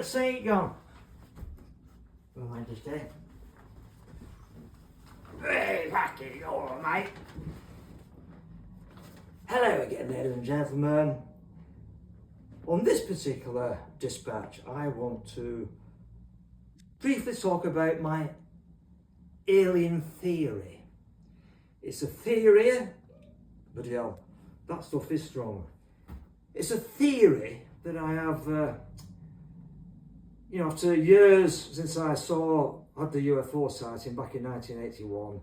the seat gone? Well, I just did. Hey, back it, all right, mate. Hello again, ladies and gentlemen. On this particular dispatch, I want to briefly talk about my alien theory. It's a theory, but hell, that stuff is strong. It's a theory that I have, after years since I had the UFO sighting back in 1981,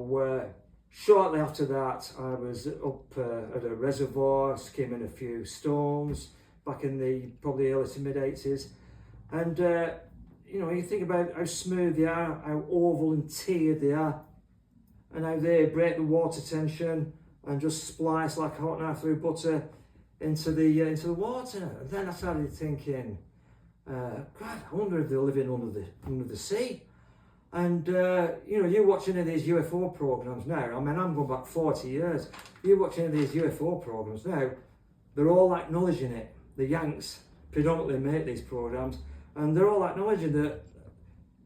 where shortly after that I was up at a reservoir skimming a few stones back in the probably early to mid 80s, and you think about how smooth they are, how oval and tiered they are, and how they break the water tension and just splice like a hot knife through butter into the water. And then I started thinking, God, I wonder if they're living under the sea. And you watch any of these UFO programs now. I mean, I'm going back 40 years. You watch any of these UFO programs now, they're all acknowledging it. The Yanks predominantly make these programs, and they're all acknowledging that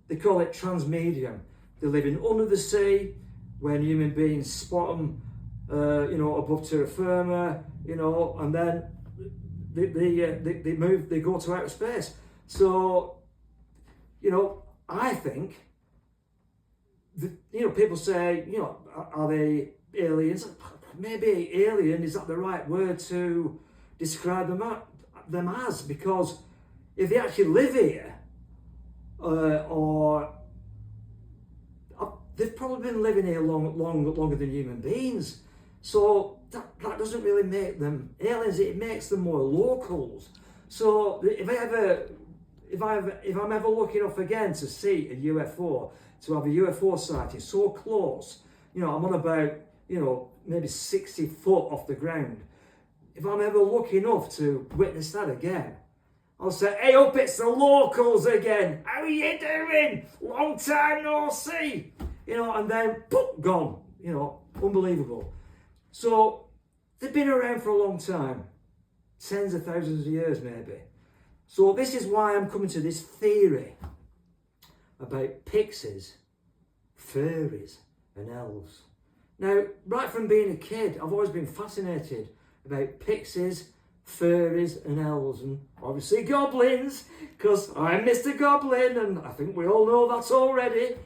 they call it transmedium. They're living under the sea when human beings spot them, above terra firma, and then they move, they go to outer space. So, I think, people say, are they aliens? Maybe alien, is that the right word to describe them as? Because if they actually live here, or they've probably been living here longer than human beings. So that doesn't really make them aliens. It makes them more locals. So if I'm ever lucky enough again to see a UFO, to have a UFO sighting so close, I'm on about maybe 60 foot off the ground. If I'm ever lucky enough to witness that again, I'll say, hey up, it's the locals again. How are you doing? Long time no see. And then, poof, gone. Unbelievable. So, they've been around for a long time. Tens of thousands of years, maybe. So, this is why I'm coming to this theory about pixies, fairies, and elves. Now, right from being a kid, I've always been fascinated about pixies, fairies and elves, and obviously goblins, because I'm Mr. Goblin, and I think we all know that already.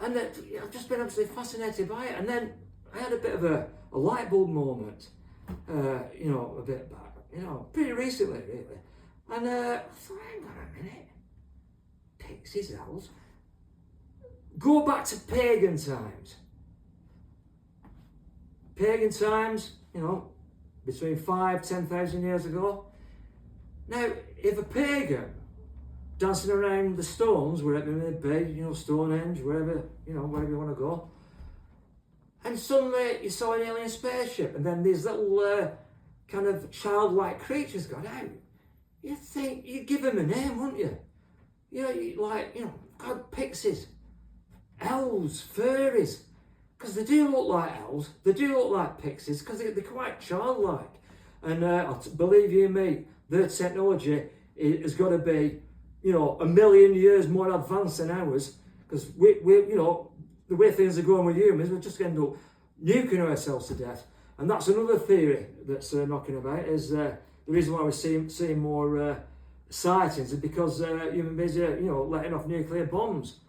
And I've just been absolutely fascinated by it. And then I had a bit of a light bulb moment, a bit back, pretty recently, really. And I thought, hang on a minute, pixies, elves, go back to pagan times. Pagan times, between 5,000-10,000 years ago. Now, if a pagan dancing around the stones, wherever it may be, Stonehenge, wherever you want to go, and suddenly you saw an alien spaceship, and then these little kind of childlike creatures got out, you'd give them a name, wouldn't you? God, pixies, elves, fairies. Because they do look like elves, they do look like pixies, because they're quite childlike. And believe you me, their technology has got to be, a million years more advanced than ours. Because we the way things are going with humans, we're just going to end up nuking ourselves to death. And that's another theory that's knocking about, is the reason why we're seeing more sightings is because human beings are, letting off nuclear bombs.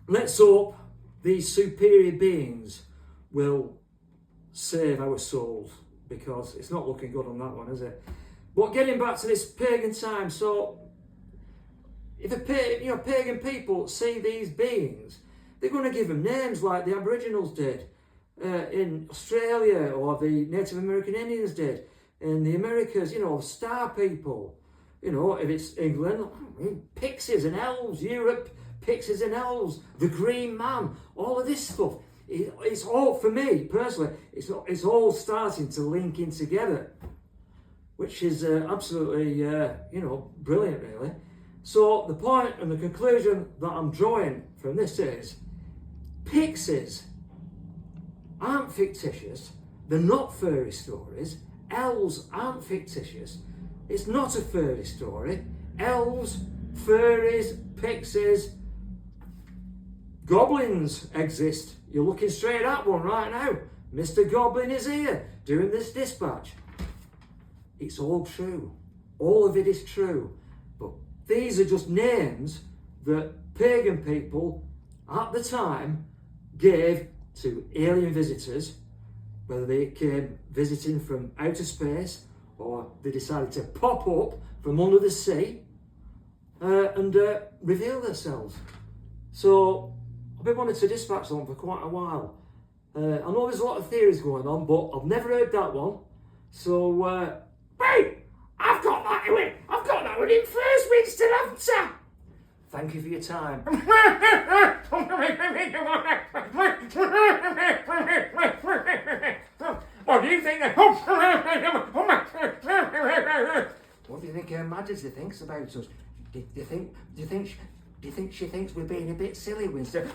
Let's hope these superior beings will save our souls, because it's not looking good on that one, is it? But getting back to this pagan time, so if pagan people see these beings, they're going to give them names like the Aboriginals did in Australia, or the Native American Indians did in the Americas. Star people. If it's England, pixies and elves. Europe, pixies and elves, the Green Man, all of this stuff. It's all, for me personally, it's all starting to link in together, which is absolutely, brilliant, really. So the point and the conclusion that I'm drawing from this is, pixies aren't fictitious. They're not fairy stories. Elves aren't fictitious. It's not a fairy story. Elves, fairies, pixies, goblins exist. You're looking straight at one right now. Mr. Goblin is here doing this dispatch. It's all true. All of it is true. But these are just names that pagan people at the time gave to alien visitors, whether they came visiting from outer space or they decided to pop up from under the sea and reveal themselves. So I've been wanting to dispatch them for quite a while. I know there's a lot of theories going on, but I've never heard that one. So, hey, I've got that one. I've got that one in first, Winston, haven't I? Thank you for your time. What do you think? What do you think Her Majesty thinks about us? Do you think she thinks we're being a bit silly, Winston?